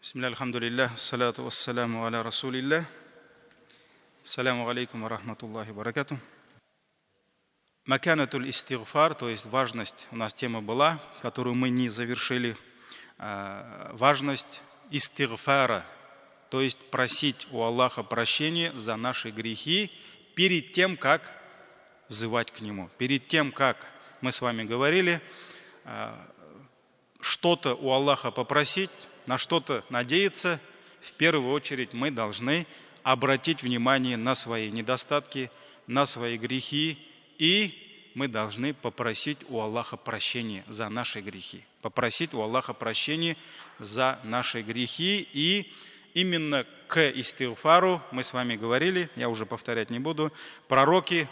Бисмилля, альхамдулиллах, салату вассаляму аля расулиллах. Ассаляму алейкум ва рахматуллахи ва баракату. Маканатуль истигфар, то есть важность, у нас тема была, которую мы не завершили, важность истигфара, то есть просить у Аллаха прощения за наши грехи перед тем, как взывать к Нему. Перед тем, как мы с вами говорили, что-то у Аллаха попросить, на что-то надеяться, в первую очередь мы должны обратить внимание на свои недостатки, на свои грехи, и мы должны попросить у Аллаха прощения за наши грехи. Попросить у Аллаха прощения за наши грехи. И именно к истигфару мы с вами говорили, я уже повторять не буду, пророки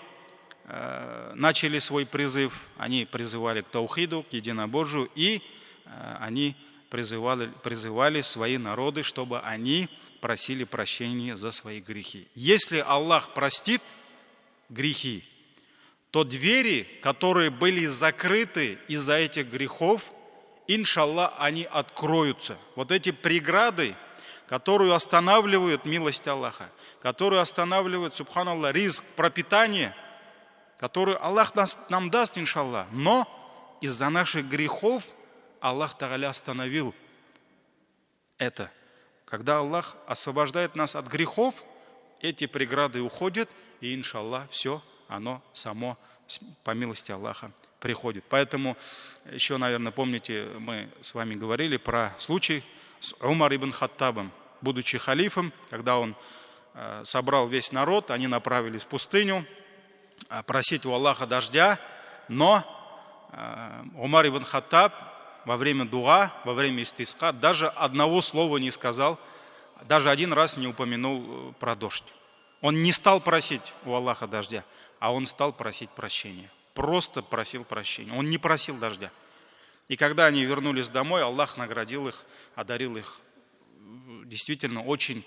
начали свой призыв, они призывали к таухиду, к единобожию, и они призывали свои народы, чтобы они просили прощения за свои грехи. Если Аллах простит грехи, то двери, которые были закрыты из-за этих грехов, иншаллах, они откроются. Вот эти преграды, которые останавливают милость Аллаха, которые останавливают, субханаллах, ризк, пропитание, который Аллах нам даст, иншаллах, но из-за наших грехов Аллах Тааля остановил это. Когда Аллах освобождает нас от грехов, эти преграды уходят, и, иншаллах, все, оно само, по милости Аллаха, приходит. Поэтому, еще, наверное, помните, мы с вами говорили про случай с Умар ибн Хаттабом, будучи халифом, когда он собрал весь народ, они направились в пустыню просить у Аллаха дождя, но Умар ибн Хаттаб во время дуа, во время истиска даже одного слова не сказал, даже один раз не упомянул про дождь. Он не стал просить у Аллаха дождя, а он стал просить прощения. Просто просил прощения. Он не просил дождя. И когда они вернулись домой, Аллах наградил их, одарил их действительно очень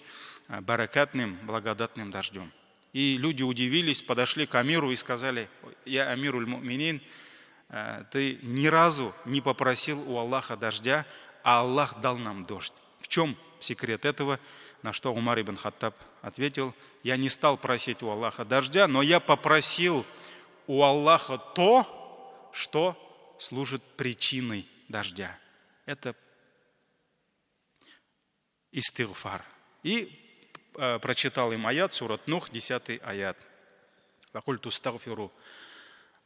баракатным, благодатным дождем. И люди удивились, подошли к амиру и сказали: «Я амируль му'минин, ты ни разу не попросил у Аллаха дождя, а Аллах дал нам дождь. В чем секрет этого?» На что Умар ибн Хаттаб ответил: «Я не стал просить у Аллаха дождя, но я попросил у Аллаха то, что служит причиной дождя». Это истигфар. И прочитал им аят, сурат Нух, 10 аят. «Вакульту стагфиру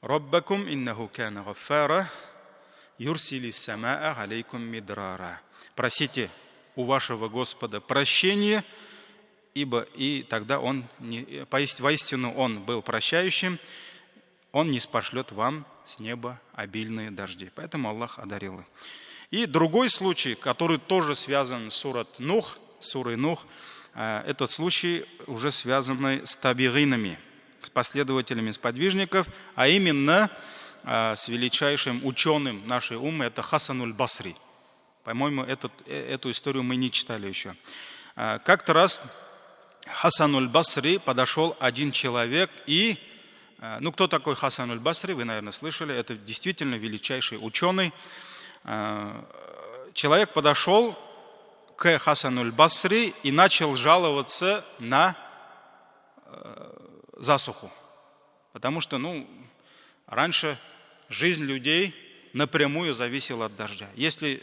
Раббакум иннаху кана гаффара, юрсили самаа алейкум мидрара». Просите у вашего Господа прощения, ибо и тогда Он, воистину Он был прощающим, Он не спошлет вам с неба обильные дожди. Поэтому Аллах одарил их. И другой случай, который тоже связан с сурой Нух, этот случай уже связанный с табигинами, с последователями сподвижников, а именно с величайшим ученым нашей уммы, это Хасануль Басри. По-моему, эту историю мы не читали еще. Как-то раз Хасануль Басри подошел один человек и... кто такой Хасануль Басри, вы, наверное, слышали, это действительно величайший ученый. Человек подошел к Хасануль Басри и начал жаловаться на засуху. Потому что, раньше жизнь людей напрямую зависела от дождя. Если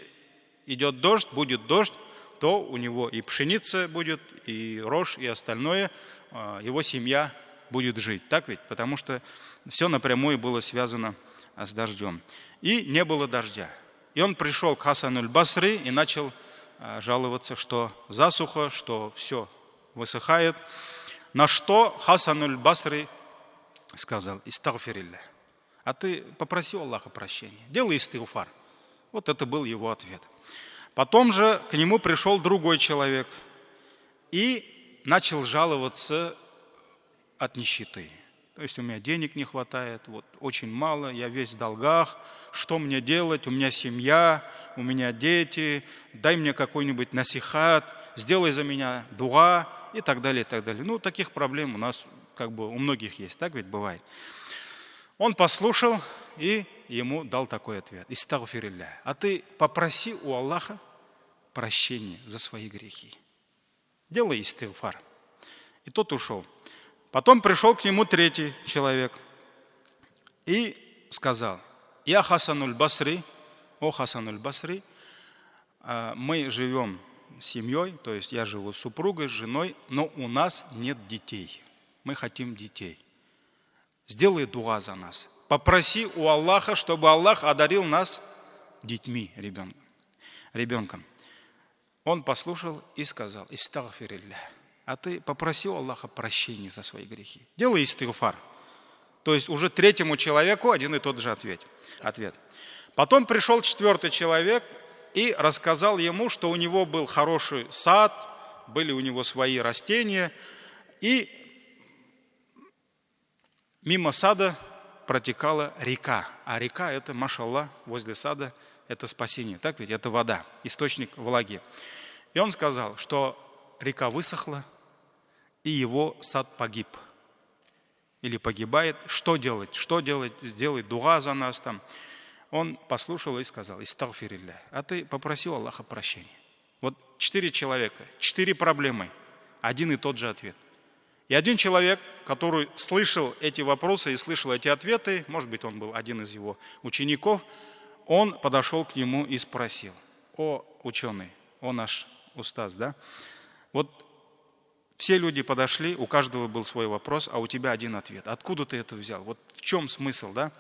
идет дождь, будет дождь, то у него и пшеница будет, и рожь, и остальное, его семья будет жить. Так ведь? Потому что все напрямую было связано с дождем. И не было дождя. И он пришел к Хасануль Басри и начал жаловаться, что засуха, что все высыхает. На что Хасануль Басри сказал: «Истагфирилля». А ты попроси у Аллаха прощения, делай истигфар. Вот это был его ответ. Потом же к нему пришел другой человек и начал жаловаться от нищеты. То есть у меня денег не хватает, очень мало, я весь в долгах, что мне делать, у меня семья, у меня дети, дай мне какой-нибудь насихат, сделай за меня дуа и так далее, и так далее. Таких проблем у нас у многих есть, так ведь бывает. Он послушал и ему дал такой ответ: «Истагфирилля». А ты попроси у Аллаха прощение за свои грехи. Делай истигфар. И тот ушел. Потом пришел к нему третий человек и сказал: «Я Хасануль Басри, о Хасануль Басри, мы живем с семьей, то есть я живу с супругой, с женой, но у нас нет детей. Мы хотим детей. Сделай дуа за нас. Попроси у Аллаха, чтобы Аллах одарил нас детьми, ребенком». Он послушал и сказал: «Истагфирилля». А ты попроси у Аллаха прощения за свои грехи. Делай истигфар. То есть уже третьему человеку один и тот же ответ. Потом пришел четвертый человек и рассказал ему, что у него был хороший сад, были у него свои растения, и мимо сада протекала река. А река — это, машаллах, возле сада — это спасение. Так ведь? Это вода, источник влаги. И он сказал, что река высохла, и его сад погиб. Или погибает. Что делать? Сделай дуа за нас там. Он послушал и сказал: «Истагфирилля». А ты попроси у Аллаха прощения. Вот 4 человека, 4 проблемы, один и тот же ответ. И один человек, который слышал эти вопросы и слышал эти ответы, может быть, он был один из его учеников, он подошел к нему и спросил: «О, ученый, о наш устаз, да? Вот все люди подошли, у каждого был свой вопрос, а у тебя один ответ. Откуда ты это взял? Вот в чем смысл, да?»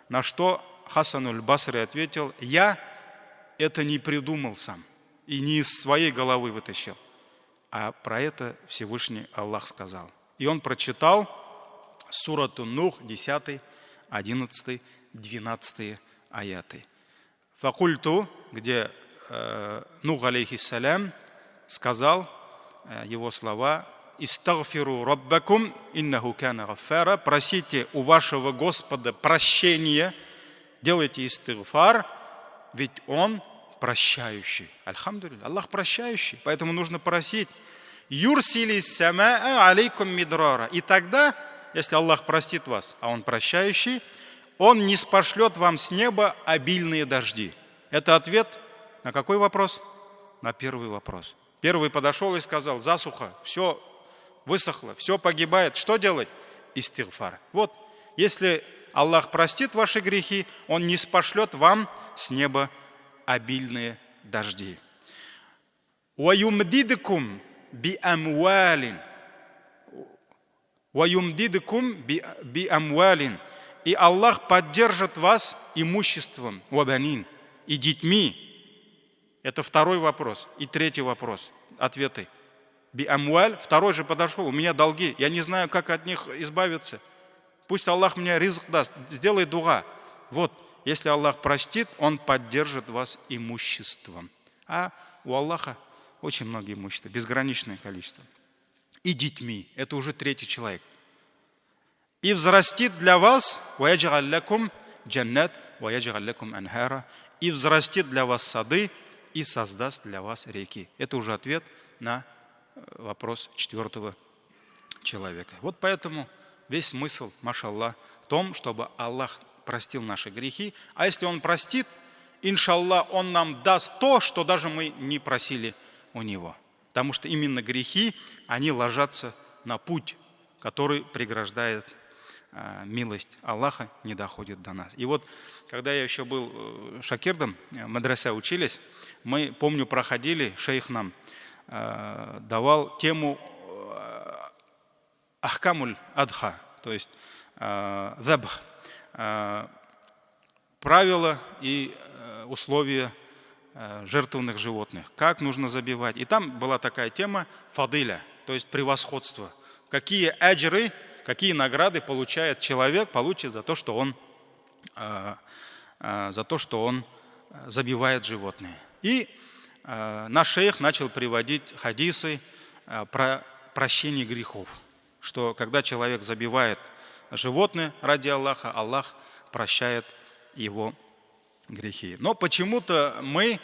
На что Хасануль Басри ответил: «Я это не придумал сам и не из своей головы вытащил, а про это Всевышний Аллах сказал». И он прочитал сурату Нух, 10, 11, 12 аяты. Факульту, где Нух алейхиссалям сказал его слова: «Истагфиру раббакум, иннаху кана гаффара». Просите у вашего Господа прощения, делайте истигфар, ведь Он прощающий. Альхамдулилля, Аллах прощающий, поэтому нужно просить. «Юрсили самаа алейкум мидрара». И тогда, если Аллах простит вас, а Он прощающий, Он не спошлет вам с неба обильные дожди. Это ответ на какой вопрос? На первый вопрос. Первый подошел и сказал: «Засуха, все высохло, все погибает. Что делать?» Истигфар. Вот, если Аллах простит ваши грехи, Он не спошлет вам с неба обильные дожди. «Ваюмдидкум би амвалин». «Ваюмдидкум би амвалин». И Аллах поддержит вас имуществом, вабанин, и детьми. Это второй вопрос. И третий вопрос. Ответы. Би амваль. Второй же подошел: «У меня долги, я не знаю, как от них избавиться. Пусть Аллах мне ризк даст, сделай дуа». Вот, если Аллах простит, Он поддержит вас имуществом. А у Аллаха очень много имущества, безграничное количество. И детьми. Это уже третий человек. «И взрастит для вас ваядж'аль лакум джаннат ваядж'аль лакум анхара». И взрастит для вас сады и создаст для вас реки. Это уже ответ на вопрос четвертого человека. Вот поэтому весь смысл, машаллах, в том, чтобы Аллах простил наши грехи. А если Он простит, иншаллах, Он нам даст то, что даже мы не просили у Него. Потому что именно грехи, они ложатся на путь, который преграждает милость Аллаха, не доходит до нас. И вот, когда я еще был шакирдом, в мадресе учились, мы, помню, проходили, шейх нам давал тему ахкамуль адха, то есть забх, правила и условия жертвенных животных, как нужно забивать. И там была такая тема фадиля, то есть превосходство. Какие аджры, какие награды получает человек, получит за то, что он забивает животные. И наш шейх начал приводить хадисы про прощение грехов, что когда человек забивает животное ради Аллаха, Аллах прощает его грехи. Но почему-то мы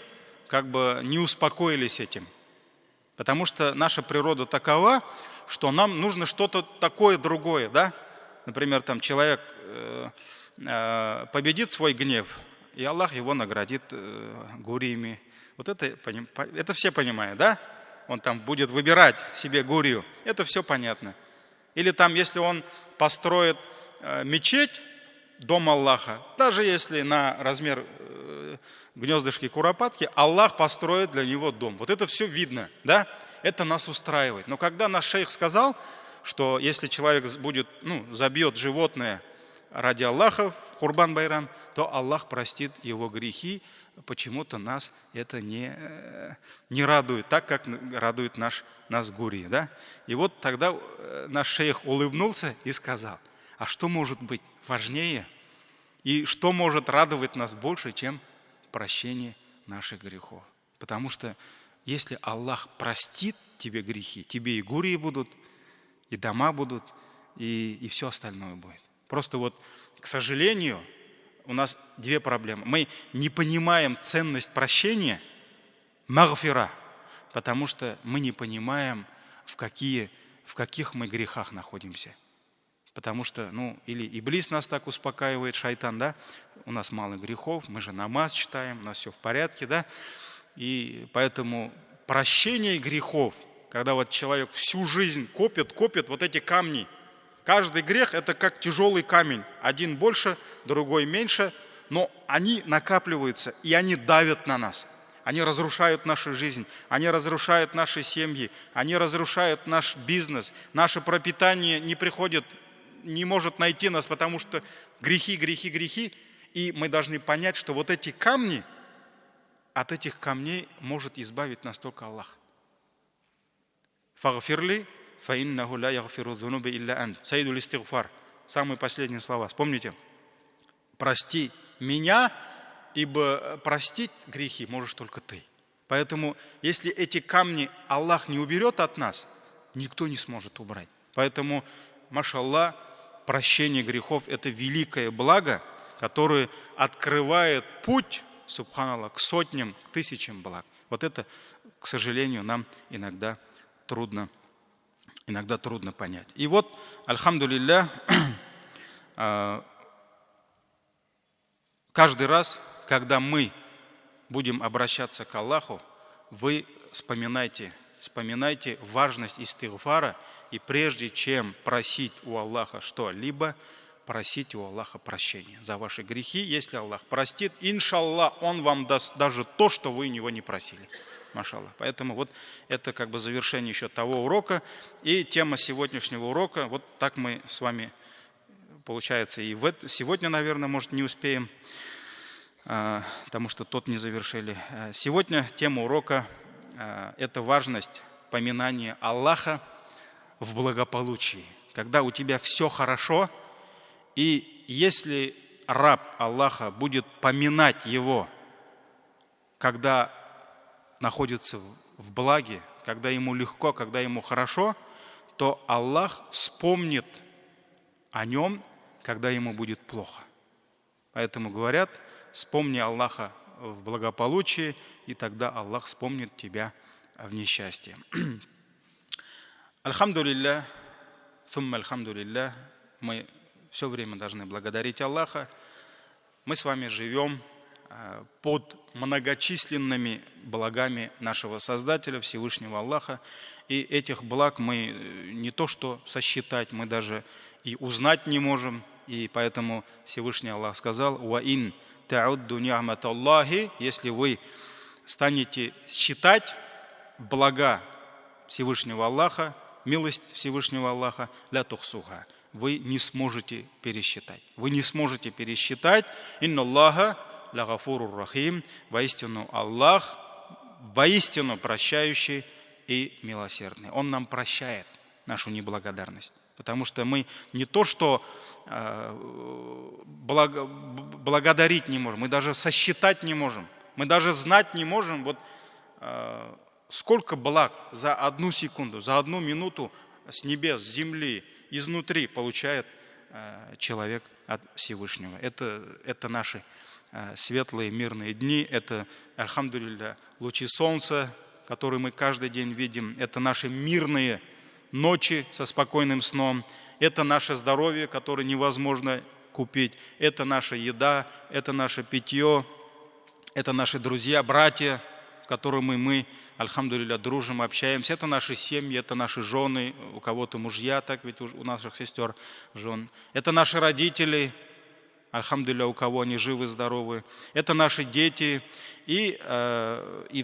как бы не успокоились этим, потому что наша природа такова, что нам нужно что-то такое другое, да? Например, там человек победит свой гнев, и Аллах его наградит гуриями, Вот это все понимают, да? Он там будет выбирать себе гурию. Это все понятно. Или там, если он построит мечеть, дом Аллаха, даже если на размер гнездышки куропатки, Аллах построит для него дом. Вот это все видно, да? Это нас устраивает. Но когда наш шейх сказал, что если человек забьет животное ради Аллаха в Курбан-Байрам, то Аллах простит его грехи. Почему-то нас это не радует, так как радует нас гурии, да? И вот тогда наш шейх улыбнулся и сказал: а что может быть важнее и что может радовать нас больше, чем прощение наших грехов? Потому что если Аллах простит тебе грехи, тебе и гурии будут, и дома будут, и все остальное будет. Просто вот, к сожалению, у нас две проблемы. Мы не понимаем ценность прощения, магфира, потому что мы не понимаем, в каких мы грехах находимся. Потому что, или Иблис нас так успокаивает, шайтан, да, у нас мало грехов, мы же намаз читаем, у нас все в порядке, да, и поэтому прощение грехов, когда вот человек всю жизнь копит вот эти камни, каждый грех это как тяжелый камень, один больше, другой меньше, но они накапливаются и они давят на нас. Они разрушают нашу жизнь, они разрушают наши семьи, они разрушают наш бизнес, наше пропитание не может найти нас, потому что грехи. И мы должны понять, что вот эти камни, от этих камней может избавить нас только Аллах. «Фагфирли, фаиннаху ла ягфиру зунуби илля ант». Сайдуль истигфар. Самые последние слова. Вспомните. Прости меня, ибо простить грехи можешь только ты. Поэтому, если эти камни Аллах не уберет от нас, никто не сможет убрать. Поэтому, машаллах, прощение грехов – это великое благо, которое открывает путь, субханаллах, к сотням, к тысячам благ. Вот это, к сожалению, нам иногда трудно понять. И вот, альхамдулилля, каждый раз, когда мы будем обращаться к Аллаху, вы вспоминайте важность истигфара, и прежде чем просить у Аллаха что-либо, просите у Аллаха прощения за ваши грехи. Если Аллах простит, иншаллах, Он вам даст даже то, что вы у Него не просили. Машаллах. Поэтому вот это как бы завершение еще того урока. И тема сегодняшнего урока, вот так мы с вами, получается, и сегодня, наверное, может, не успеем, потому что тот не завершили. Сегодня тема урока – это важность поминания Аллаха в благополучии. Когда у тебя все хорошо, и если раб Аллаха будет поминать Его, когда находится в благе, когда ему легко, когда ему хорошо, то Аллах вспомнит о нем, когда ему будет плохо. Поэтому говорят, вспомни Аллаха в благополучии, и тогда Аллах вспомнит тебя в несчастье. Альхамдулилля, сумма альхамдулилля, мы все время должны благодарить Аллаха. Мы с вами живем под многочисленными благами нашего Создателя, Всевышнего Аллаха. И этих благ мы не то что сосчитать, мы даже и узнать не можем. И поэтому Всевышний Аллах сказал: «Уаин таудду ни'мат Аллахи», если вы станете считать блага Всевышнего Аллаха, милость Всевышнего Аллаха, ля тухсуха, вы не сможете пересчитать. Вы не сможете пересчитать. «Инна Аллаха ля гафурур рахим», воистину Аллах, воистину прощающий и милосердный. Он нам прощает нашу неблагодарность. Потому что мы не то что благодарить не можем, мы даже сосчитать не можем, мы даже знать не можем, вот сколько благ за одну секунду, за одну минуту с небес, с земли, изнутри получает человек от Всевышнего. Это наши светлые мирные дни, это, альхамдулилля, лучи солнца, которые мы каждый день видим, это наши мирные ночи со спокойным сном, это наше здоровье, которое невозможно купить, это наша еда, это наше питье, это наши друзья, братья, которыми мы, альхамдулилля, дружим, общаемся. Это наши семьи, это наши жены, у кого-то мужья, так ведь у наших сестер жен. Это наши родители, альхамдулилля, у кого они живы, здоровы. Это наши дети. И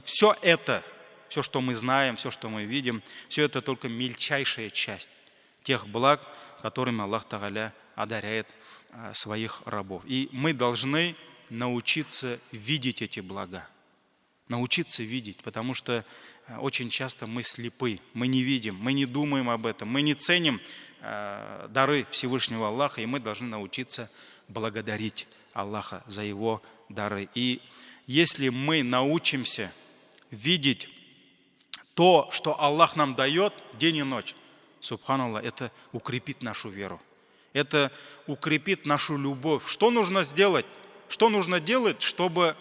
все это, все, что мы знаем, все, что мы видим, все это только мельчайшая часть тех благ, которыми Аллах Тааля одаряет своих рабов. И мы должны научиться видеть эти блага. Научиться видеть, потому что очень часто мы слепы, мы не видим, мы не думаем об этом, мы не ценим дары Всевышнего Аллаха, и мы должны научиться благодарить Аллаха за Его дары. И если мы научимся видеть то, что Аллах нам дает день и ночь, субханаллах, это укрепит нашу веру, это укрепит нашу любовь. Что нужно сделать? Что нужно делать, чтобы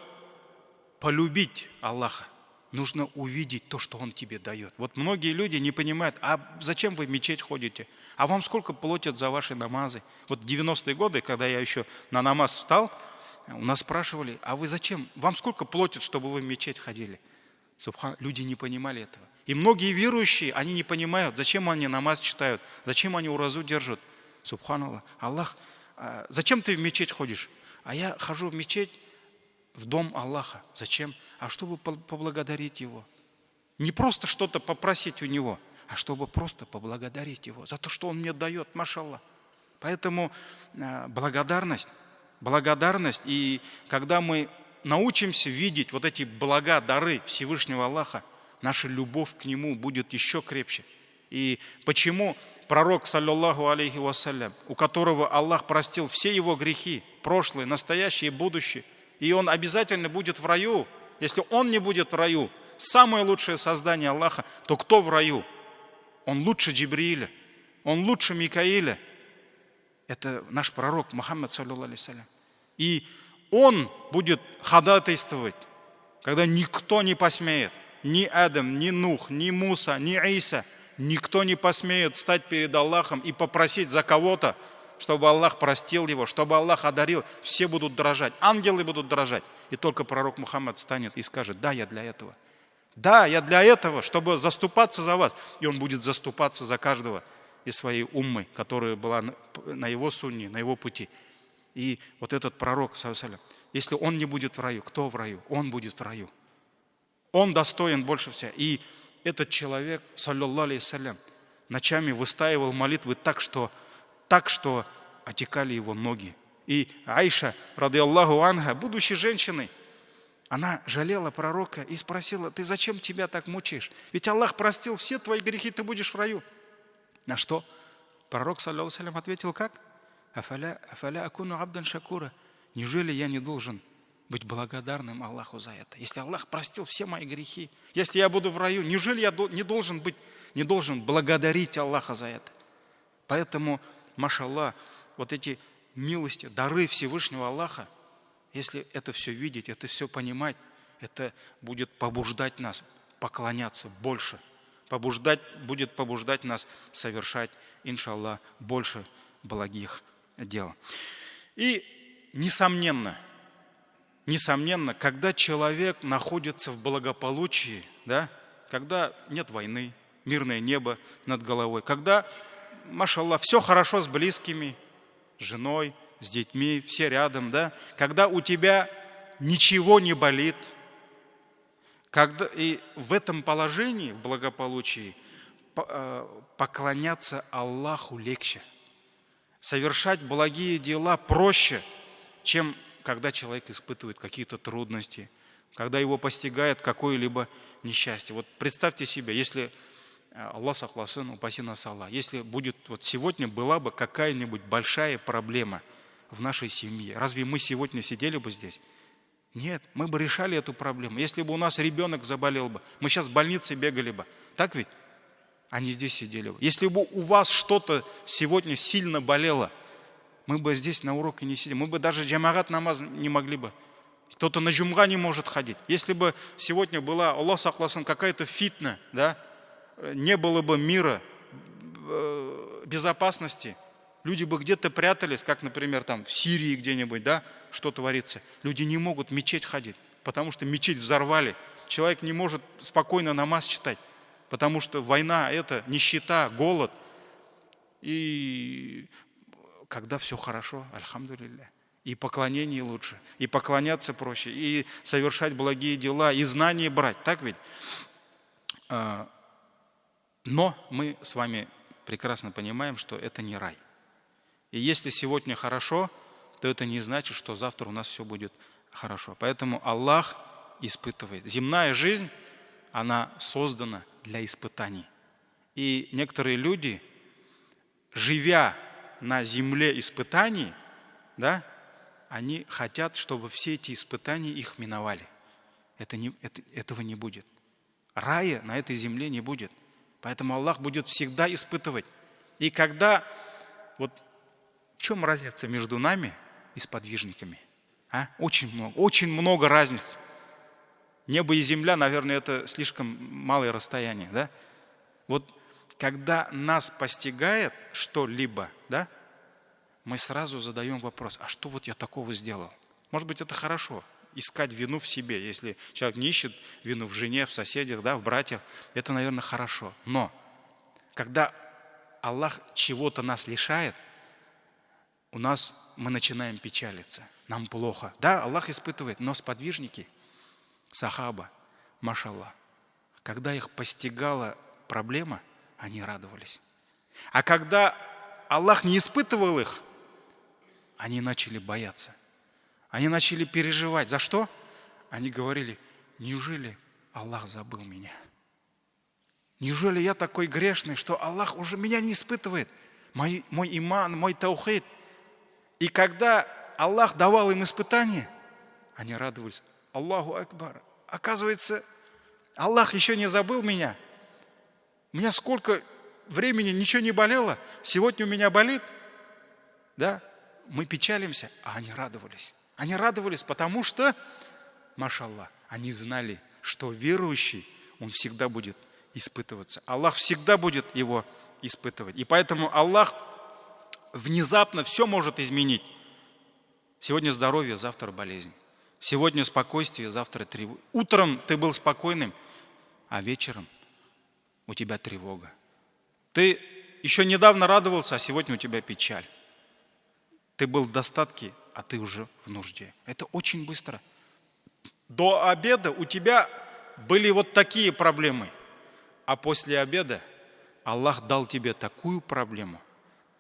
полюбить Аллаха? Нужно увидеть то, что Он тебе дает. Вот многие люди не понимают, а зачем вы в мечеть ходите? А вам сколько платят за ваши намазы? Вот в 90-е годы, когда я еще на намаз встал, у нас спрашивали, а вы зачем? Вам сколько платят, чтобы вы в мечеть ходили? Люди не понимали этого. И многие верующие, они не понимают, зачем они намаз читают, зачем они уразу держат. Субханаллах, Аллах, зачем ты в мечеть ходишь? А я хожу в мечеть, в дом Аллаха. Зачем? А чтобы поблагодарить Его. Не просто что-то попросить у Него, а чтобы просто поблагодарить Его за то, что Он мне дает, машаллах. Поэтому благодарность. И когда мы научимся видеть вот эти блага, дары Всевышнего Аллаха, наша любовь к Нему будет еще крепче. И почему пророк, саллаллаху алейхи вассалям, у которого Аллах простил все его грехи, прошлые, настоящие и будущие, и он обязательно будет в раю. Если он не будет в раю, самое лучшее создание Аллаха, то кто в раю? Он лучше Джибрииля, он лучше Микаиля. Это наш пророк Мухаммад, саллаллаху алейхи вассалям. И он будет ходатайствовать, когда никто не посмеет. Ни Адам, ни Нух, ни Муса, ни Иса. Никто не посмеет стать перед Аллахом и попросить за кого-то, чтобы Аллах простил его, чтобы Аллах одарил. Все будут дрожать, ангелы будут дрожать. И только пророк Мухаммад станет и скажет: да, я для этого. Да, я для этого, чтобы заступаться за вас. И он будет заступаться за каждого из своей уммы, которая была на его сунне, на его пути. И вот этот пророк, если он не будет в раю, кто в раю? Он будет в раю. Он достоин больше всех. И этот человек, саллаллаху алейхи вассалям, ночами выстаивал молитвы так, что отекали его ноги. И Айша, радиаллаху анха, будучи женщиной, она жалела пророка и спросила: ты зачем тебя так мучаешь? Ведь Аллах простил все твои грехи, ты будешь в раю. На что пророк, саллаллаху алейхи вассалям, ответил как? Афаля акуну абдан шакура. Неужели я не должен быть благодарным Аллаху за это? Если Аллах простил все мои грехи, если я буду в раю, неужели я не должен благодарить Аллаха за это? Поэтому, машаллах, вот эти милости, дары Всевышнего Аллаха, если это все видеть, это все понимать, это будет побуждать нас поклоняться больше, будет побуждать нас совершать, иншаллах, больше благих дел. И несомненно, когда человек находится в благополучии, да, когда нет войны, мирное небо над головой, когда, машаллах, все хорошо с близкими, с женой, с детьми, все рядом, да, когда у тебя ничего не болит, и в этом положении, в благополучии, поклоняться Аллаху легче. Совершать благие дела проще, чем когда человек испытывает какие-то трудности, когда его постигает какое-либо несчастье. Вот представьте себе, если Аллах сахласын, упаси нас Аллах, если будет, вот сегодня была бы какая-нибудь большая проблема в нашей семье, разве мы сегодня сидели бы здесь? Нет, мы бы решали эту проблему. Если бы у нас ребенок заболел бы, мы сейчас в больнице бегали бы. Так ведь? Они здесь сидели бы. Если бы у вас что-то сегодня сильно болело, мы бы здесь на уроке не сидели. Мы бы даже джамагат намаз не могли бы. Кто-то на джумга не может ходить. Если бы сегодня была, Аллах сахласын, какая-то фитна, да, не было бы мира, безопасности, люди бы где-то прятались, как, например, там в Сирии где-нибудь, да, что творится. Люди не могут в мечеть ходить, потому что мечеть взорвали, человек не может спокойно намаз читать, потому что война – это нищета, голод. И когда все хорошо, альхамдулилля, и поклонение лучше, и поклоняться проще, и совершать благие дела, и знания брать, так ведь? Но мы с вами прекрасно понимаем, что это не рай. И если сегодня хорошо, то это не значит, что завтра у нас все будет хорошо. Поэтому Аллах испытывает. Земная жизнь, она создана для испытаний. И некоторые люди, живя на земле испытаний, да, они хотят, чтобы все эти испытания их миновали. Этого не будет. Рая на этой земле не будет. Поэтому Аллах будет всегда испытывать. И когда... Вот в чем разница между нами и сподвижниками? Очень много разниц. Небо и земля, наверное, это слишком малое расстояние. Да? Вот когда нас постигает что-либо, да, мы сразу задаем вопрос, а что вот я такого сделал? Может быть, это хорошо, искать вину в себе. Если человек не ищет вину в жене, в соседях, да, в братьях, это, наверное, хорошо. Но когда Аллах чего-то нас лишает, мы начинаем печалиться, нам плохо. Да, Аллах испытывает, но сподвижники, сахаба, машаллах, когда их постигала проблема, они радовались. А когда Аллах не испытывал их, они начали бояться. Они начали переживать. За что? Они говорили, неужели Аллах забыл меня? Неужели я такой грешный, что Аллах уже меня не испытывает? Мой иман, мой таухид. И когда Аллах давал им испытания, они радовались. Аллаху Акбар. Оказывается, Аллах еще не забыл меня. У меня сколько времени ничего не болело. Сегодня у меня болит. Да? Мы печалимся, а они радовались. Они радовались, потому что, машаллах, они знали, что верующий, он всегда будет испытываться. Аллах всегда будет его испытывать. И поэтому Аллах внезапно все может изменить. Сегодня здоровье, завтра болезнь. Сегодня спокойствие, завтра тревога. Утром ты был спокойным, а вечером у тебя тревога. Ты еще недавно радовался, а сегодня у тебя печаль. Ты был в достатке, а ты уже в нужде. Это очень быстро. До обеда у тебя были вот такие проблемы, а после обеда Аллах дал тебе такую проблему,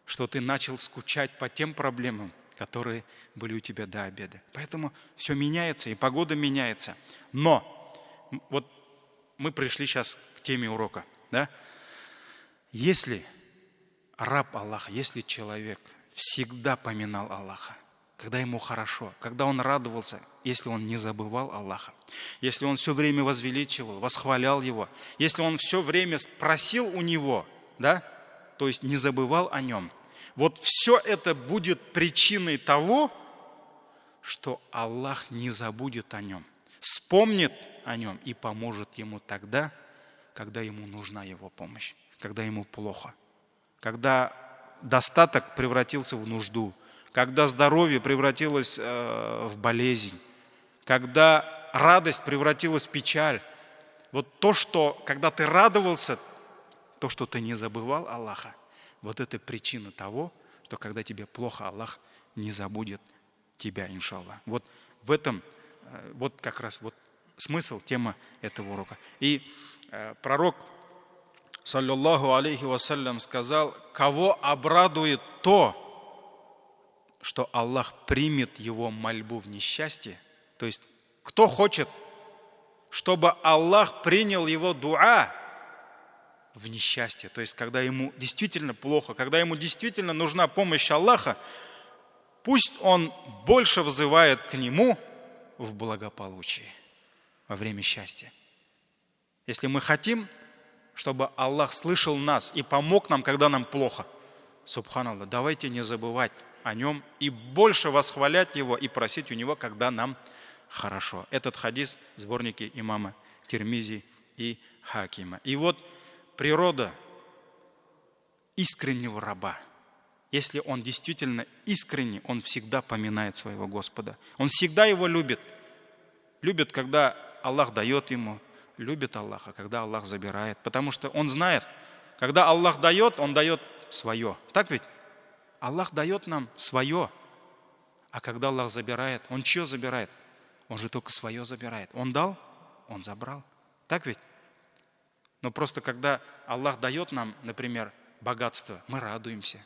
что ты начал скучать по тем проблемам, которые были у тебя до обеда. Поэтому все меняется, и погода меняется. Но вот мы пришли сейчас к теме урока. Да? Если раб Аллаха, если человек всегда поминал Аллаха, когда ему хорошо, когда он радовался, если он не забывал Аллаха, если он все время возвеличивал, восхвалял Его, если он все время просил у Него, да, то есть не забывал о Нем, вот все это будет причиной того, что Аллах не забудет о Нем, вспомнит о Нем и поможет ему тогда, когда ему нужна Его помощь, когда ему плохо, когда достаток превратился в нужду, когда здоровье превратилось в болезнь, когда радость превратилась в печаль. Вот то, что, когда ты радовался, то, что ты не забывал Аллаха, вот это причина того, что когда тебе плохо, Аллах не забудет тебя, иншаллах. Вот в этом, вот как раз вот смысл, тема этого урока. И пророк, саллаллаху алейхи вассалям, сказал, кого обрадует то, что Аллах примет его мольбу в несчастье, то есть кто хочет, чтобы Аллах принял его дуа в несчастье, то есть когда ему действительно плохо, когда ему действительно нужна помощь Аллаха, пусть он больше взывает к Нему в благополучии, во время счастья. Если мы хотим, чтобы Аллах слышал нас и помог нам, когда нам плохо, субханаллах, давайте не забывать о Нем и больше восхвалять Его и просить у Него, когда нам хорошо. Этот хадис в сборнике имама Тирмизи и Хакима. И вот природа искреннего раба. Если он действительно искренне, он всегда поминает своего Господа. Он всегда Его любит. Любит, когда Аллах дает ему, любит Аллаха, когда Аллах забирает. Потому что он знает, когда Аллах дает, он дает свое. Так ведь? Аллах дает нам свое. А когда Аллах забирает, он чье забирает? Он же только свое забирает. Он дал, он забрал. Так ведь? Но просто когда Аллах дает нам, например, богатство, мы радуемся.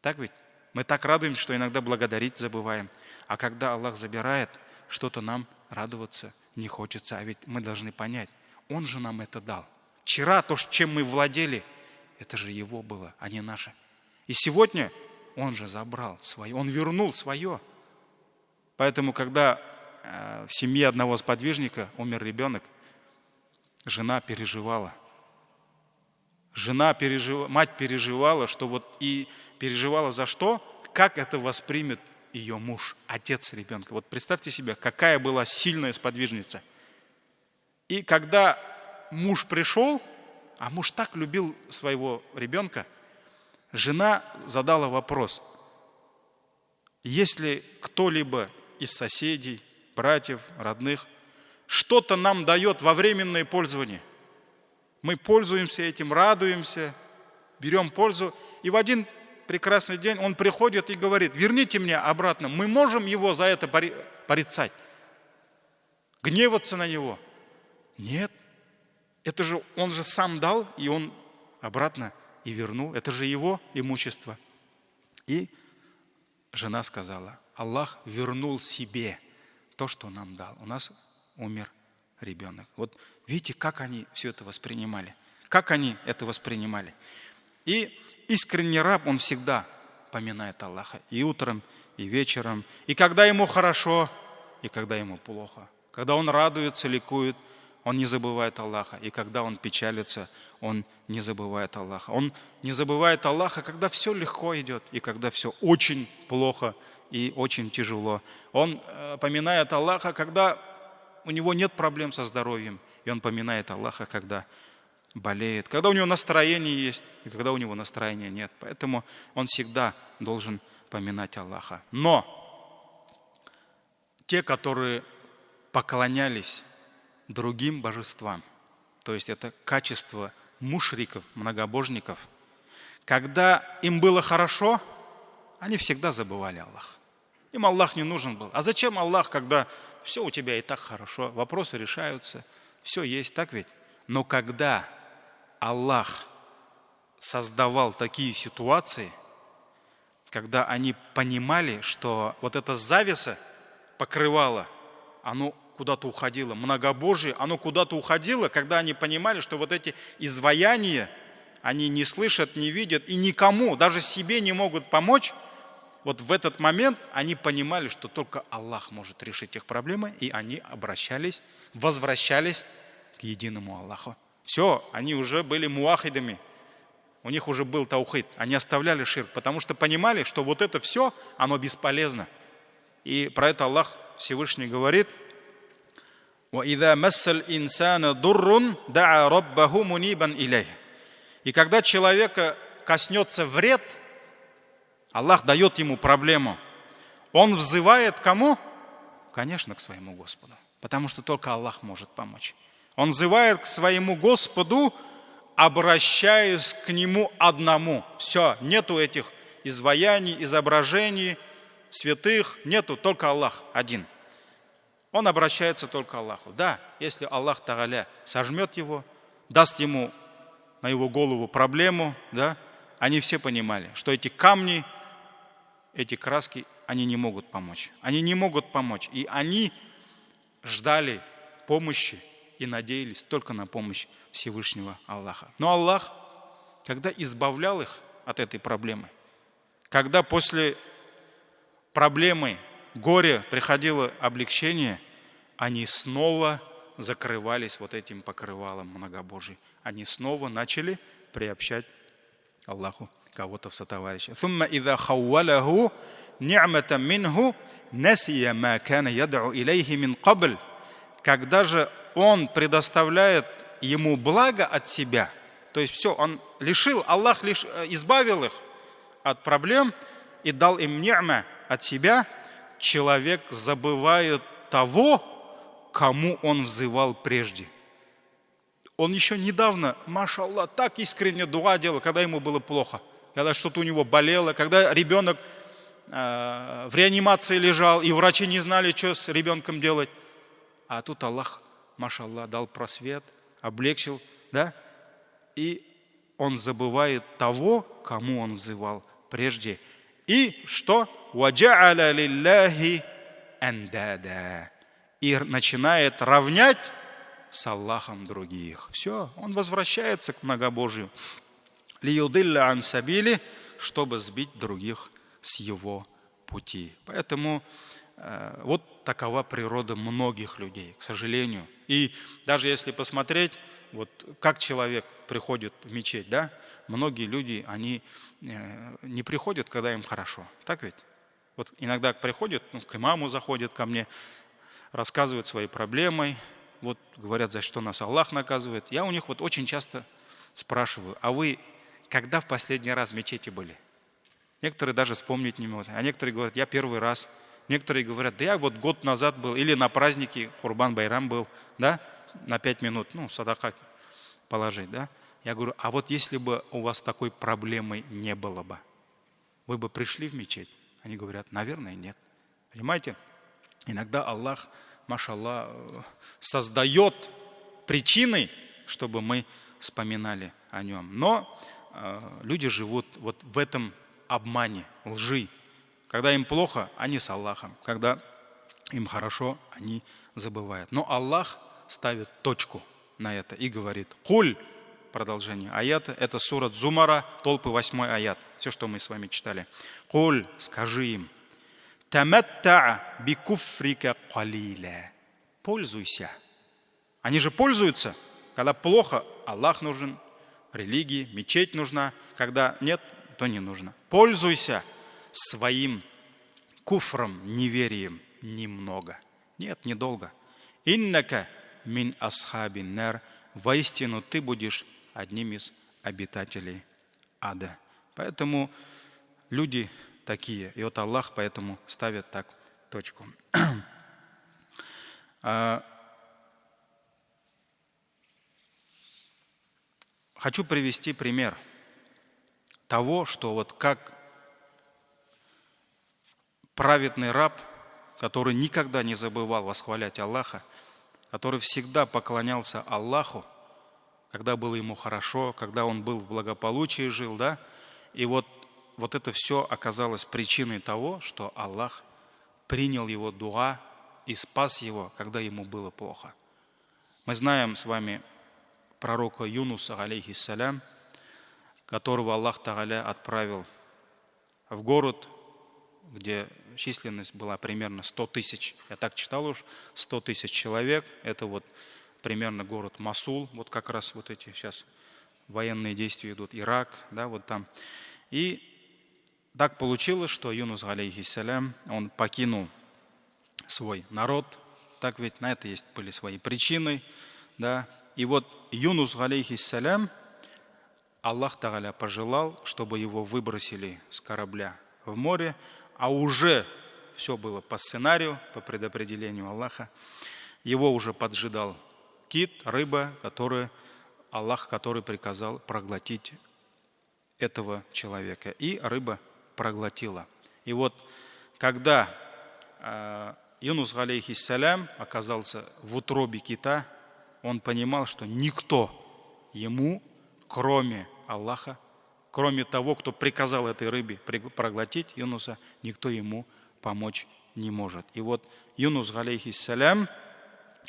Так ведь? Мы так радуемся, что иногда благодарить забываем. А когда Аллах забирает, что-то нам радоваться не хочется. А ведь мы должны понять, Он же нам это дал. Вчера то, чем мы владели, это же Его было, а не наше. И сегодня Он же забрал свое, Он вернул свое. Поэтому, когда в семье одного сподвижника умер ребенок, жена переживала. Мать переживала, что вот и переживала за что, как это воспримет ее муж, отец ребенка. Вот представьте себе, какая была сильная сподвижница. И когда муж пришел, а муж так любил своего ребенка, жена задала вопрос: если кто-либо из соседей, братьев, родных что-то нам дает во временное пользование, мы пользуемся этим, радуемся, берем пользу, и в один прекрасный день он приходит и говорит: верните мне обратно. Мы можем его за это порицать, гневаться на него? Нет. Это же он же сам дал, и он обратно и вернул. Это же его имущество. И жена сказала: Аллах вернул себе то, что нам дал. У нас умер ребенок. Вот видите, как они все это воспринимали. Как они это воспринимали. И искренний раб, он всегда поминает Аллаха. И утром, и вечером. И когда ему хорошо, и когда ему плохо. Когда он радуется, ликует, он не забывает Аллаха. И когда он печалится, он не забывает Аллаха. Он не забывает Аллаха, когда все легко идет, и когда все очень плохо и очень тяжело. Он поминает Аллаха, когда у него нет проблем со здоровьем. И он поминает Аллаха, когда болеет, когда у него настроение есть, и когда у него настроения нет. Поэтому он всегда должен поминать Аллаха. Но те, которые поклонялись другим божествам, то есть это качество мушриков, многобожников, когда им было хорошо, они всегда забывали Аллаха. Им Аллах не нужен был. А зачем Аллах, когда все у тебя и так хорошо, вопросы решаются, все есть, так ведь? Но когда Аллах создавал такие ситуации, когда они понимали, что вот это завеса покрывало, оно куда-то уходило, многобожие, оно куда-то уходило, когда они понимали, что вот эти изваяния, они не слышат, не видят и никому, даже себе не могут помочь. Вот в этот момент они понимали, что только Аллах может решить их проблемы, и они возвращались к единому Аллаху. Все, они уже были муахидами, у них уже был таухид, они оставляли ширк, потому что понимали, что вот это все, оно бесполезно. И про это Аллах Всевышний говорит: وَإِذَا مَسَّ الْإِنسَانَ دُرٌّ دَعَى رَبَّهُ مُنِيبًا إِلَيْهِ. И когда человека коснется вред, Аллах дает ему проблему, он взывает кому? Конечно, к своему Господу, потому что только Аллах может помочь. Он взывает к своему Господу, обращаясь к Нему одному. Все, нету этих изваяний, изображений, святых, нету, только Аллах один. Он обращается только к Аллаху. Да, если Аллах Тааля сожмет его, даст ему на его голову проблему, да, они все понимали, что эти камни, эти краски, они не могут помочь. Они не могут помочь. И они ждали помощи и надеялись только на помощь Всевышнего Аллаха. Но Аллах, когда избавлял их от этой проблемы, когда после проблемы, горя приходило облегчение, они снова закрывались вот этим покрывалом многобожий. Они снова начали приобщать Аллаху кого-то в сотоварища. ثم إذا خوله نعمة منه نسي ما كان يدعو إليه من قبل. Когда же он предоставляет ему благо от себя, то есть все, он лишил, Аллах избавил их от проблем и дал им ни'ма от себя, человек забывает того, кому он взывал прежде. Он еще недавно, машаллах, так искренне дуа делал, когда ему было плохо, когда что-то у него болело, когда ребенок в реанимации лежал, и врачи не знали, что с ребенком делать. А тут Аллах, машаллах, дал просвет, облегчил, да? И он забывает того, кому он взывал прежде. И что? وَجَعَلَ لِلَّهِ أَنْدَادًا. И начинает равнять с Аллахом других. Все, он возвращается к многобожию. «Лиюдилля ан сабили», чтобы сбить других с его пути. Поэтому вот такова природа многих людей, к сожалению. И даже если посмотреть, вот как человек приходит в мечеть, да, многие люди, они не приходят, когда им хорошо. Так ведь? Вот иногда приходят, к имаму заходят ко мне, рассказывают свои проблемы, вот говорят, за что нас Аллах наказывает. Я у них вот очень часто спрашиваю, а вы когда в последний раз в мечети были? Некоторые даже вспомнить не могут, а некоторые говорят, я первый раз. Некоторые говорят, да я вот год назад был, или на празднике Курбан-Байрам был, да, на 5 минут, садака положить, да. Я говорю, а вот если бы у вас такой проблемы не было бы, вы бы пришли в мечеть? Они говорят, наверное, нет. Понимаете? Иногда Аллах, машаллах, создает причины, чтобы мы вспоминали о нем. Но люди живут вот в этом обмане, лжи. Когда им плохо, они с Аллахом. Когда им хорошо, они забывают. Но Аллах ставит точку на это и говорит, «Куль», продолжение аята, это сурат Зумара, толпы 8 аят. Все, что мы с вами читали. «Куль», скажи им, «Таматтаа бикуфрика калиля». Пользуйся. Они же пользуются. Когда плохо, Аллах нужен, религия, мечеть нужна. Когда нет, то не нужно. Пользуйся своим куфром, неверием немного. Нет, недолго. «Иннака мин асхабин нар». Воистину ты будешь одним из обитателей ада. Поэтому люди такие. И вот Аллах поэтому ставит так точку. Хочу привести пример того, что вот как праведный раб, который никогда не забывал восхвалять Аллаха, который всегда поклонялся Аллаху, когда было ему хорошо, когда он был в благополучии, жил, да, и вот это все оказалось причиной того, что Аллах принял его дуа и спас его, когда ему было плохо. Мы знаем с вами пророка Юнуса, алейхиссалям, которого Аллах Тааля отправил в город, где численность была примерно 100 тысяч. Я так читал уж, 100 тысяч человек. Это вот примерно город Масул. Вот как раз вот эти сейчас военные действия идут. Ирак, да, вот там. И так получилось, что Юнус, алейхиссалям, он покинул свой народ. Так ведь на это были свои причины. Да. И вот Юнус, алейхиссалям, Аллах Тааля пожелал, чтобы его выбросили с корабля в море, а уже все было по сценарию, по предопределению Аллаха. Его уже поджидал кит, рыба, Аллах, который приказал проглотить этого человека. И рыба проглотила. И вот когда Юнус, алейхиссалям, оказался в утробе кита, он понимал, что никто ему, кроме Аллаха, кроме того, кто приказал этой рыбе проглотить Юнуса, никто ему помочь не может. И вот Юнус, алейхиссалям,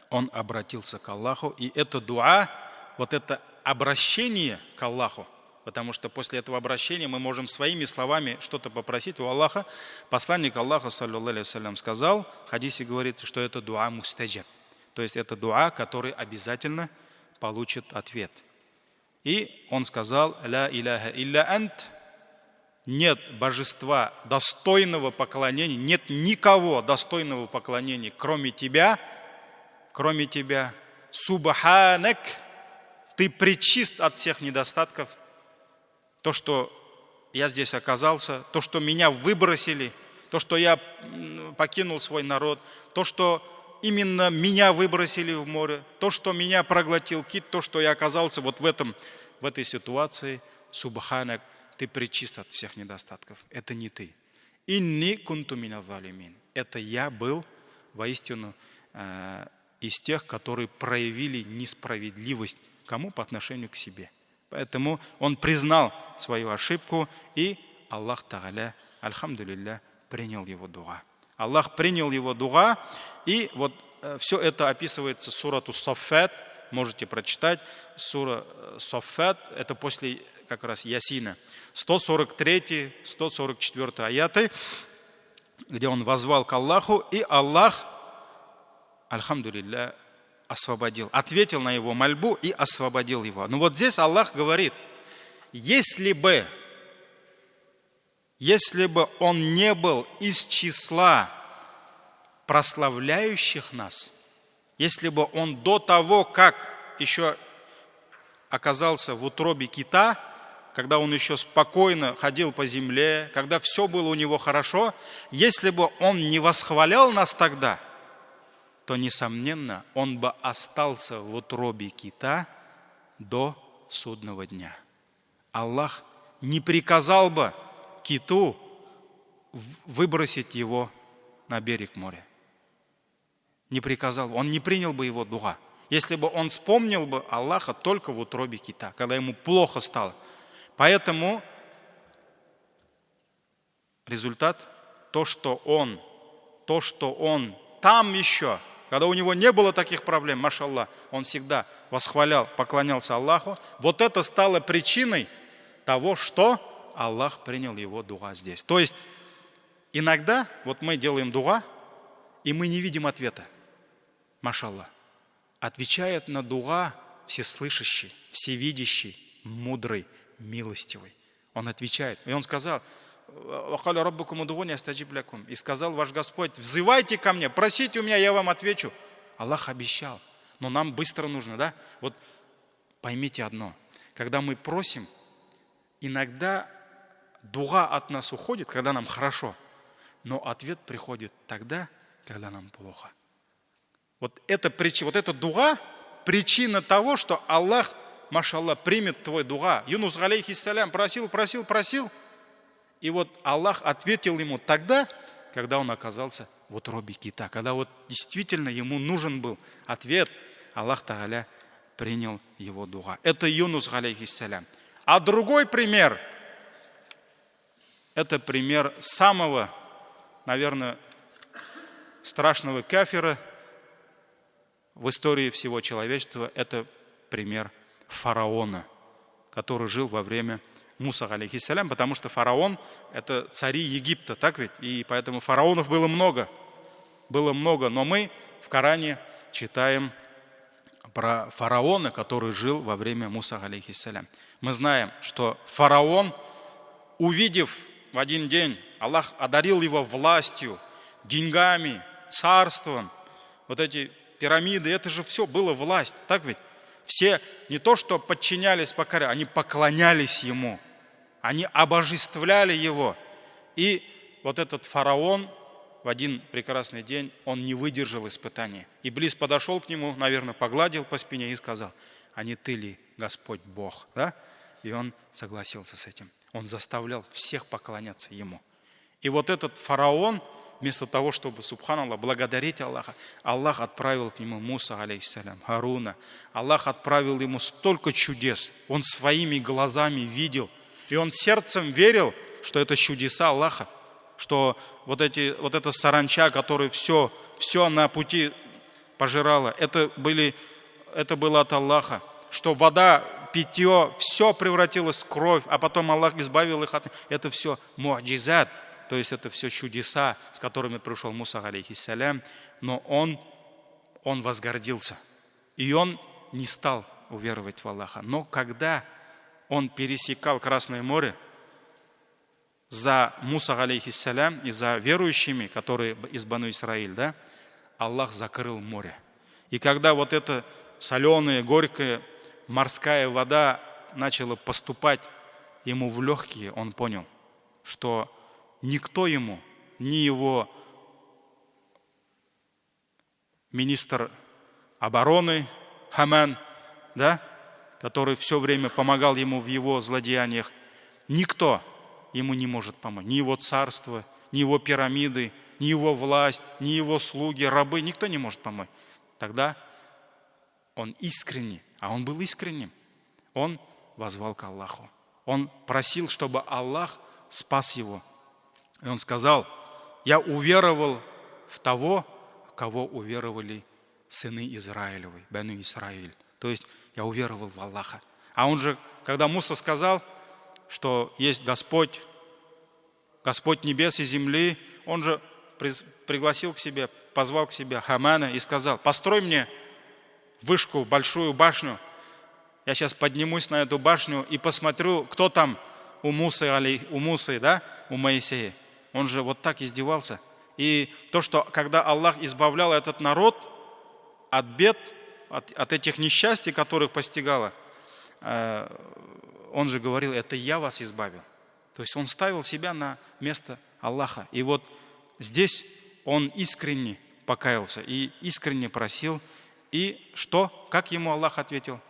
он обратился к Аллаху, и это дуа, вот это обращение к Аллаху, потому что после этого обращения мы можем своими словами что-то попросить у Аллаха. Посланник Аллаха, саллаллаху алейхи вассалям, сказал, в хадисе говорится, что это дуа мустаджаб, то есть это дуа, который обязательно получит ответ. И он сказал, «Ля иляха илля ант», нет божества достойного поклонения, нет никого достойного поклонения, кроме тебя, субханак, ты пречист от всех недостатков. То, что я здесь оказался, то, что меня выбросили, то, что я покинул свой народ, то, что именно меня выбросили в море, то, что меня проглотил кит, то, что я оказался вот в этой ситуации, субханак, ты пречист от всех недостатков. Это не ты. Инни кунту мина залимин. Это я был воистину из тех, которые проявили несправедливость. Кому? По отношению к себе. Поэтому он признал свою ошибку, и Аллах Тааля, альхамдулилля, принял его дуа. Аллах принял его дуа, и вот все это описывается сурату Саффат, можете прочитать. Сура Саффат, это после как раз Ясина, 143-144 аяты, где он воззвал к Аллаху, и Аллах, альхамдулилля, освободил, ответил на его мольбу и освободил его. Но вот здесь Аллах говорит, если бы он не был из числа прославляющих нас, если бы он до того, как еще оказался в утробе кита, когда он еще спокойно ходил по земле, когда все было у него хорошо, если бы он не восхвалял нас тогда, то, несомненно, он бы остался в утробе кита до судного дня. Аллах не приказал бы киту выбросить его на берег моря. Не приказал, он не принял бы его дуа. Если бы он вспомнил бы Аллаха только в утробе кита, когда ему плохо стало. Поэтому результат, то, что он там еще, когда у него не было таких проблем, машаллах, он всегда восхвалял, поклонялся Аллаху. Вот это стало причиной того, что Аллах принял его дуа здесь. То есть иногда вот мы делаем дуа, и мы не видим ответа. Машаллах. Отвечает на дуа всеслышащий, всевидящий, мудрый, милостивый. Он отвечает. И он сказал, и сказал ваш Господь, взывайте ко мне, просите у меня, я вам отвечу. Аллах обещал. Но нам быстро нужно, да? Вот поймите одно. Когда мы просим, иногда дуа от нас уходит, когда нам хорошо. Но ответ приходит тогда, когда нам плохо. Вот эта дуа причина того, что Аллах, машаллах, примет твой дуа. Юнус алейхиссалям просил. И вот Аллах ответил ему тогда, когда он оказался в утробе кита. Когда вот действительно ему нужен был ответ, Аллах Тааля принял его дуа. Это Юнус алейхиссалям. А другой пример, это пример самого, наверное, страшного кафира в истории всего человечества. Это пример фараона, который жил во время Муса, алейхиссалям, потому что фараон – это цари Египта, так ведь? И поэтому фараонов было много. Но мы в Коране читаем про фараона, который жил во время Муса, алейхиссалям. Мы знаем, что фараон, увидев в один день, Аллах одарил его властью, деньгами, царством, вот эти пирамиды, это же все было власть, так ведь? Все не то, что подчинялись, покоряли, они поклонялись ему, они обожествляли его. И вот этот фараон в один прекрасный день, он не выдержал испытания. Иблис подошел к нему, наверное, погладил по спине и сказал, а не ты ли Господь Бог? Да? И он согласился с этим. Он заставлял всех поклоняться ему. И вот этот фараон, вместо того, чтобы, субханаллах, благодарить Аллаха, Аллах отправил к нему Муса, алейхиссалям, Харуна. Аллах отправил ему столько чудес. Он своими глазами видел. И он сердцем верил, что это чудеса Аллаха. Что вот эта саранча, которая все на пути пожирала, это было от Аллаха. Что вода, питье, все превратилось в кровь, а потом Аллах избавил их от... Это все муаджизат. То есть это все чудеса, с которыми пришел Муса, алейхиссалям, но он возгордился. И он не стал уверовать в Аллаха. Но когда он пересекал Красное море, за Муса, алейхиссалям, и за верующими, которые из Бану Исраиль, да, Аллах закрыл море. И когда вот эта соленая, горькая морская вода начала поступать ему в легкие, он понял, что никто ему, ни его министр обороны Хаман, да, который все время помогал ему в его злодеяниях. Никто ему не может помочь. Ни его царство, ни его пирамиды, ни его власть, ни его слуги, рабы. Никто не может помочь. Тогда он искренне, а он был искренним. Он воззвал к Аллаху. Он просил, чтобы Аллах спас его. И он сказал: я уверовал в того, в кого уверовали сыны Израилевы, Бену Исраиль. То есть я уверовал в Аллаха. А он же, когда Муса сказал, что есть Господь, Господь небес и земли, он же пригласил к себе, позвал к себе Хамана и сказал: построй мне вышку, большую башню. Я сейчас поднимусь на эту башню и посмотрю, кто там у Мусы, да, у Моисея. Он же вот так издевался. И то, что когда Аллах избавлял этот народ от бед, от этих несчастий, которых постигало, он же говорил: это я вас избавил. То есть он ставил себя на место Аллаха. И вот здесь он искренне покаялся и искренне просил. И что? Как ему Аллах ответил?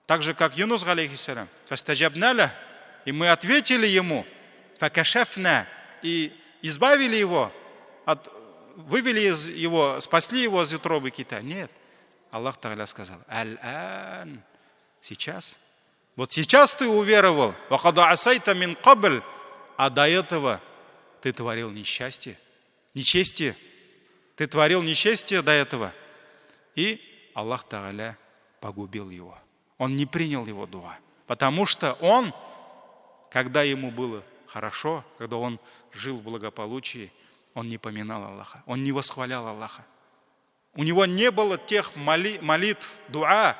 Так же, как Юнус, алейхиссалям, фастаджабналя, и мы ответили ему, факашафна, и избавили его, вывели его, спасли его из утробы кита. Нет. Аллах Тааля сказал: аль-ан, сейчас. Вот сейчас ты уверовал, вакада асайта мин кабль, а до этого ты творил несчастье, нечестие. Ты творил нечестие до этого. И Аллах Тааля погубил его. Он не принял его дуа. Потому что он, когда ему было хорошо, когда он жил в благополучии, он не поминал Аллаха, он не восхвалял Аллаха. У него не было тех молитв, дуа,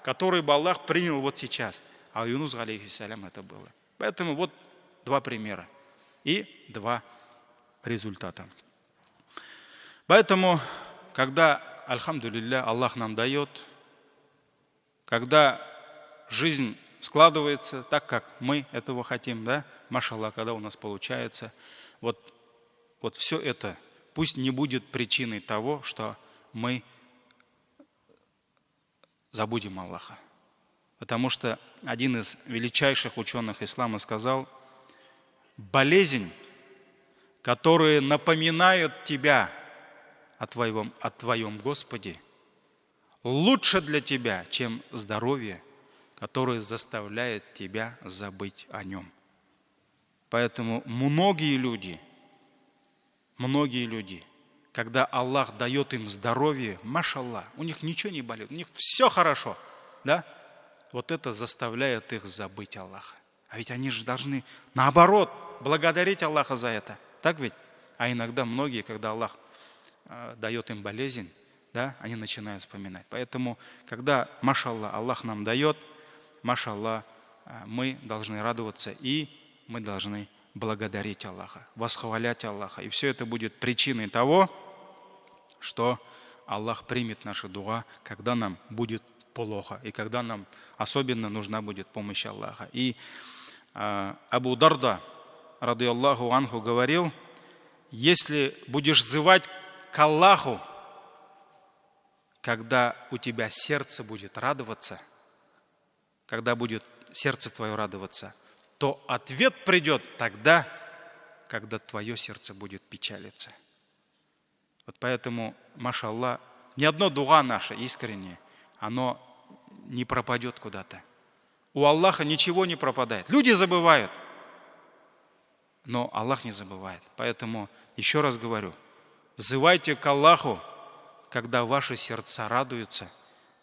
которые бы Аллах принял вот сейчас. А у Юнуса, алейхиссалям, это было. Поэтому вот два примера и два результата. Поэтому, когда, альхамдулилля, Аллах нам дает, когда жизнь складывается так, как мы этого хотим, да, машаллах, когда у нас получается, вот все это пусть не будет причиной того, что мы забудем Аллаха. Потому что один из величайших ученых ислама сказал: болезнь, которая напоминает тебя о твоем Господе, лучше для тебя, чем здоровье, которое заставляет тебя забыть о нем. Поэтому многие люди, когда Аллах дает им здоровье, машаллах, у них ничего не болит, у них все хорошо, да? Вот это заставляет их забыть Аллаха. А ведь они же должны, наоборот, благодарить Аллаха за это. Так ведь? А иногда многие, когда Аллах дает им болезнь, да, они начинают вспоминать. Поэтому, когда, машаллах, Аллах нам дает, машаллах, мы должны радоваться и мы должны благодарить Аллаха, восхвалять Аллаха. И все это будет причиной того, что Аллах примет наши дуа, когда нам будет плохо и когда нам особенно нужна будет помощь Аллаха. И Абу Дарда, ради Аллаху анху, говорил: если будешь взывать к Аллаху, когда у тебя сердце будет радоваться, когда будет сердце твое радоваться, то ответ придет тогда, когда твое сердце будет печалиться. Вот поэтому, машаллах, ни одно дуа наше искреннее, оно не пропадет куда-то. У Аллаха ничего не пропадает. Люди забывают, но Аллах не забывает. Поэтому, еще раз говорю, взывайте к Аллаху, когда ваши сердца радуются,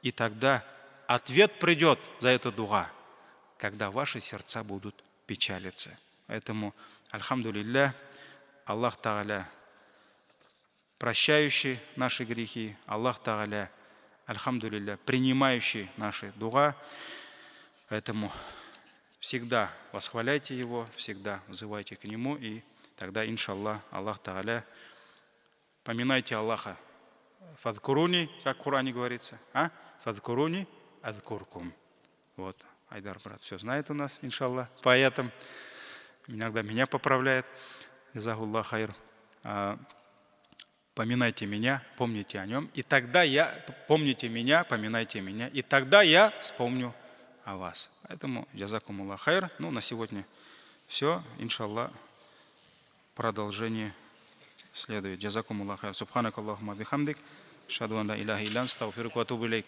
и тогда ответ придет за это дуа, когда ваши сердца будут печалиться. Поэтому, альхамдулилля, Аллах Тааля прощающий наши грехи, Аллах Тааля, альхамдулилля, принимающий наши дуа. Поэтому всегда восхваляйте Его, всегда взывайте к Нему, и тогда, иншаллах, Аллах Тааля, поминайте Аллаха. Фадкуруни, как в Коране говорится, фадкуруни адкуркум. Вот, Айдар, брат, все знает у нас, иншаллах, поэтому иногда меня поправляет. Изахуллах хайр. поминайте меня, помните о нем, и тогда помните меня, поминайте меня, и тогда я вспомню о вас. Поэтому джазакумуллах хайр. На сегодня все. Иншаллах, продолжение следует. Джазакумуллах хайр. Субханакаллахумма бихамдик. Шаду ан ла иляха илля анта, астагфирука ва атубу илейк.